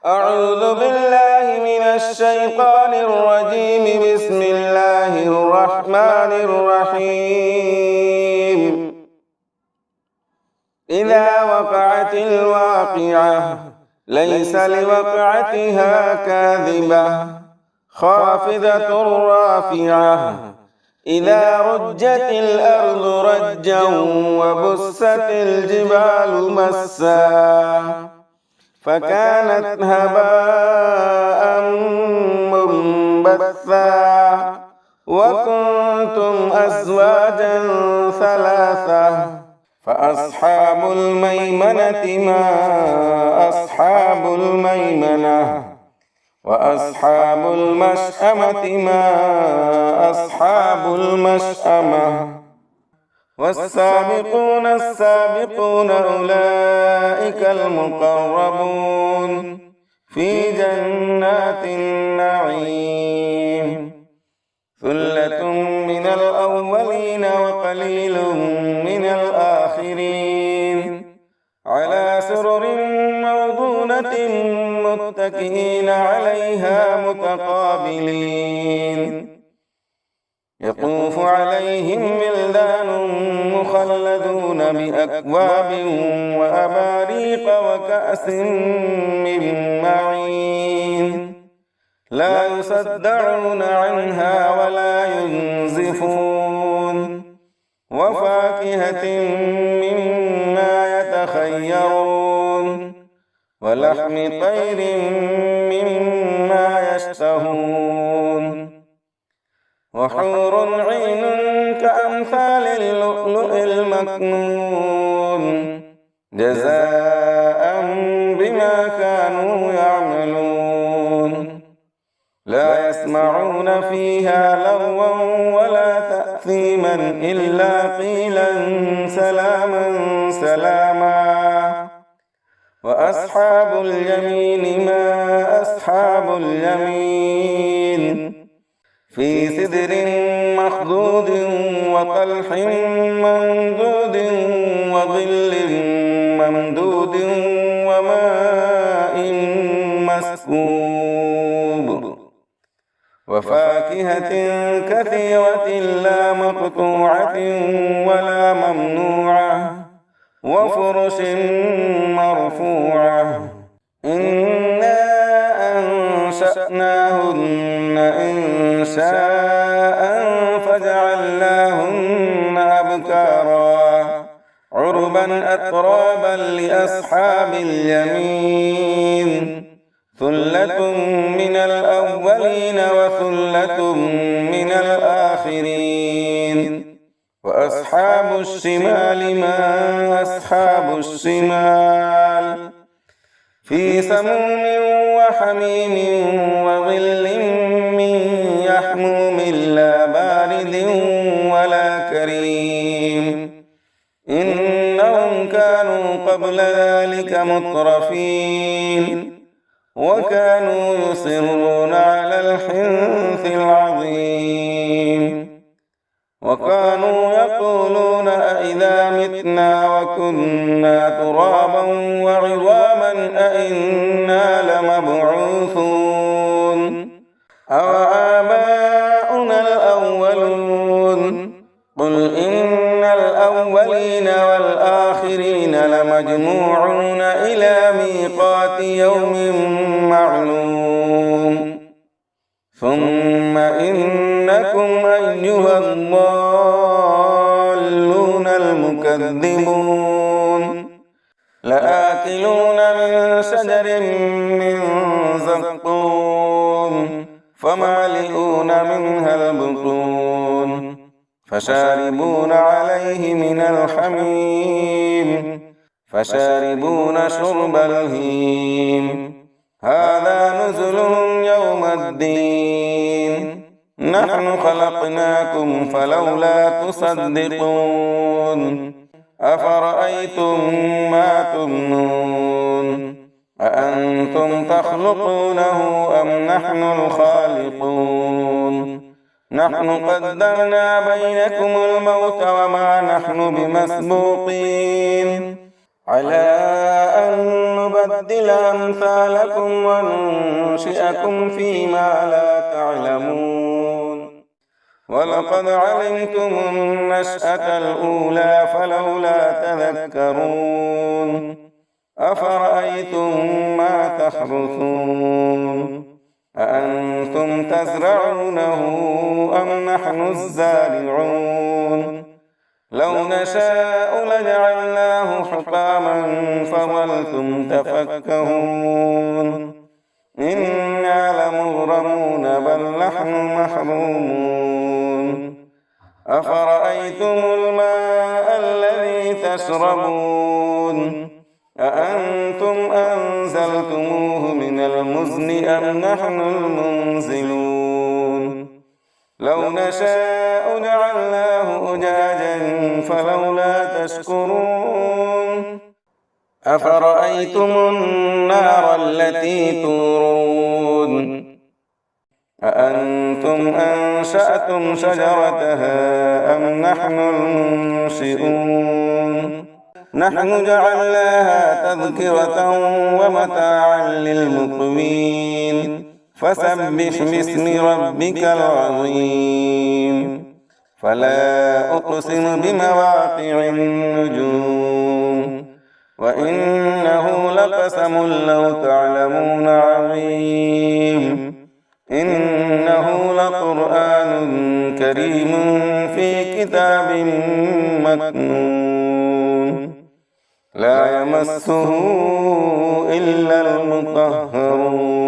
أعوذ بالله من الشيطان الرجيم. بسم الله الرحمن الرحيم. إذا وقعت الواقعة ليس لوقعتها كاذبة خافضة رافعة إذا رجت الأرض رجا وبست الجبال مسا فكانت هباء منبثا وكنتم أزواجا ثلاثة فأصحاب الميمنة ما أصحاب الميمنة وأصحاب المشأمة ما أصحاب المشأمة والسابقون السابقون أولئك المقربون في جنات النعيم ثلة من الأولين وقليل من الآخرين على سرر موضونة متكئين عليها متقابلين يطوف عليهم ولدان مخلدون بأكواب وأباريق وكأس من معين لا يصدعون عنها ولا ينزفون وفاكهة مما يتخيرون ولحم طير مما يشتهون وحور عين كأمثال اللؤلؤ المكنون جزاء بما كانوا يعملون لا يسمعون فيها لغوا ولا تأثيما إلا قيلا سلاما سلاما وأصحاب اليمين ما أصحاب اليمين في سدر مخضود وطلح ممدود وظل ممدود وماء مسكوب وفاكهة كثيرة لا مقطوعة ولا ممنوعة وفرش مرفوعة إنا أنشأناهن إنشاء فجعلناهن أبكارا عربا أترابا لأصحاب اليمين ثلة من الأولين وثلة من الآخرين وأصحاب الشمال ما أصحاب الشمال في سموم وحميم وظل من يحموم لا بارد ولا كريم إنهم كانوا قبل ذلك مترفين وكانوا يصرون على الحنث العظيم وكانوا يقولون أئذا متنا وكنا ترابا وعظاما أئنا لمبعوثون أوآباؤنا الأولون قل إن الأولين والآخرين لمجموعون إلى ميقات يوم معلوم ثم إنكم أيها الضالون المكذبون لآكلون من شجر من زقوم فمالئون منها البطون فشاربون عليه من الحميم فشاربون شرب الهيم هذا نزلهم يوم الدين نحن خلقناكم فلولا تصدقون أفرأيتم ما تمنون أأنتم تخلقونه أم نحن الخالقون نحن قدرنا بينكم الموت وما نحن بمسبوقين على أن نبدل أمثالكم وننشئكم فيما لا تعلمون ولقد علمتم النشأة الأولى فلولا تذكرون أفرأيتم ما تحرثون أأنتم تزرعونه أم نحن الزارعون لو نشاء لجعلناه حطاما فظلتم تفكهون إنا لمغرمون بل نحن محرومون أفرأيتم الماء الذي تشربون أأنتم أنزلتموه من المزن أم نحن المنزلون لو نشاء جعلناه أجاجا فلولا تشكرون أفرأيتم النار التي تورون أأنتم أنشأتم شجرتها أم نحن المنشئون نحن جعلناها تذكرة ومتاعا للمقوين فسبح باسم ربك العظيم فلا أقسم بمواقع النجوم وإنه لقسم لو تعلمون عظيم إنه لقرآن كريم في كتاب مكنون لا يمسه إلا المطهرون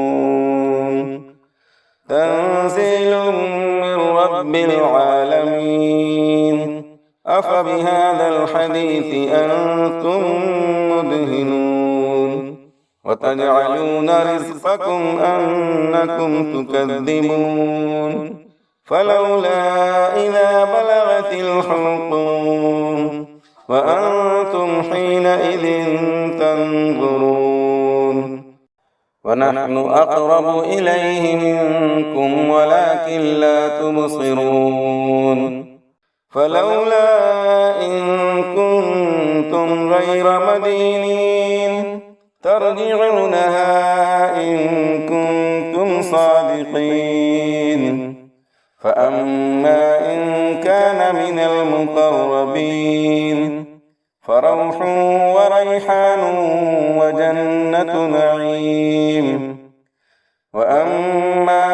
تنزيل من رب العالمين أفبهذا الحديث أنتم مدهنون وتجعلون رزقكم أنكم تكذبون فلولا إذا بلغت الحلقوم وأنتم حينئذ تنظرون ونحن أقرب إليه منكم ولكن لا تبصرون فلولا إن كنتم غير مدينين ترجعونها إن كنتم صادقين فأما إن كان من المقربين فروح وريحان وجنة نعيم وأما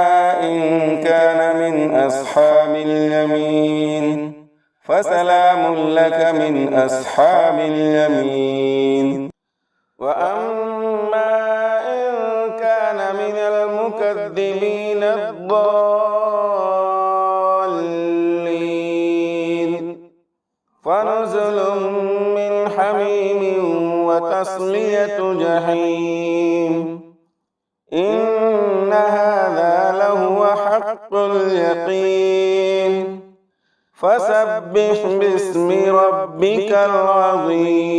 إن كان من أصحاب اليمين فسلام لك من أصحاب اليمين وأما إن كان من المكذبين الضالين فنزل من حميم وتصلية جحيم إن هذا لهو حق اليقين فسبح باسم ربك العظيم